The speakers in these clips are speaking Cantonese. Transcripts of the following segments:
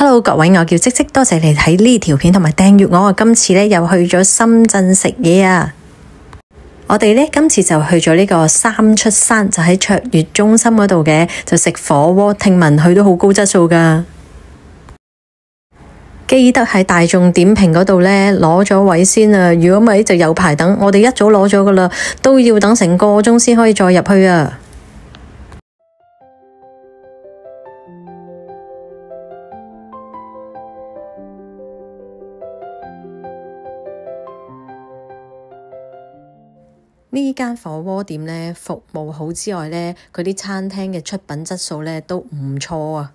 Hello， 各位，我叫積積，多謝你睇呢條片同埋訂閱我。今次呢又去咗深圳食嘢啊！我哋呢今次就去咗呢個三出山，就喺卓越中心嗰度嘅，就食火鍋。聽聞佢都好高質素㗎。記得喺大眾點評嗰度呢攞咗位先啊！如果唔係就有排等。我哋一早攞咗㗎喇，都要等成個鐘先可以再入去啊！呢間火鍋店呢，服務好之外呢，佢啲餐廳嘅出品質素呢都唔錯啊！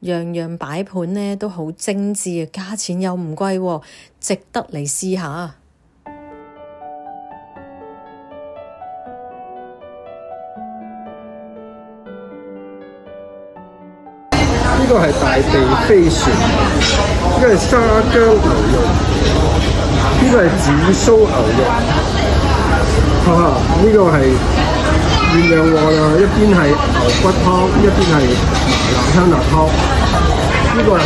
樣樣擺盤呢都好精緻啊，價錢又唔貴喎，值得嚟試下。呢個係大地飛船，呢個係沙姜牛肉，呢個係紫蘇牛肉，呢個係鴛鴦鍋啊！一邊係牛骨湯，一邊係南香辣湯。呢個係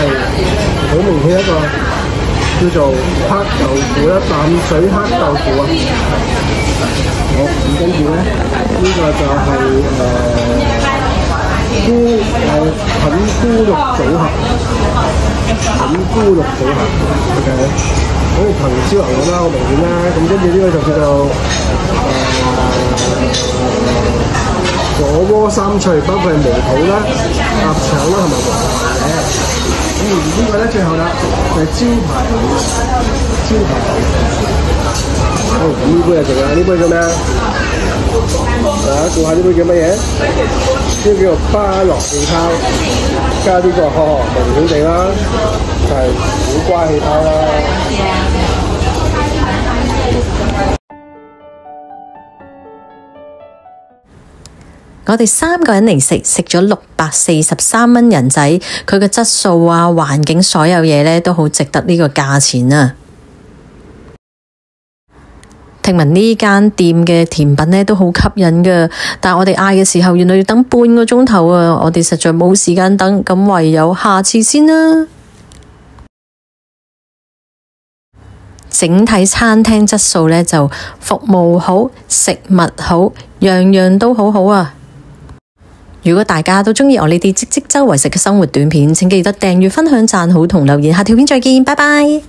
好明顯一個叫做黑豆腐啦，淡水黑豆腐啊！好，咁跟住咧，呢個就係菌菇肉組合，OK， 好似藤椒牛咁啦，好明顯啦。咁跟住呢個就叫做火鍋三脆，包括係毛肚啦、鴨腸啦同埋黃牙。咁而呢個咧最後啦，就係招牌。好，咁呢杯就剩啦，呢杯叫咩啊？大家估下呢杯叫乜嘢？呢個叫做巴樂氣泡，加呢個明顯地啦，就係苦瓜氣泡啦。我哋3個人嚟食咗643蚊人仔，佢嘅質素啊、環境所有嘢呢都好值得呢個價錢啊！聽聞呢間店嘅甜品呢都好吸引㗎，但係我哋嗌嘅時候原來要等半個鐘頭啊！我哋實在冇時間等，咁唯有下次先啦。整體餐廳質素呢就服務好、食物好，樣樣都好好啊！如果大家都鍾意我呢啲積積周圍食嘅生活短片，請記得訂閱、分享、讚好同留言。下條片再見，拜拜。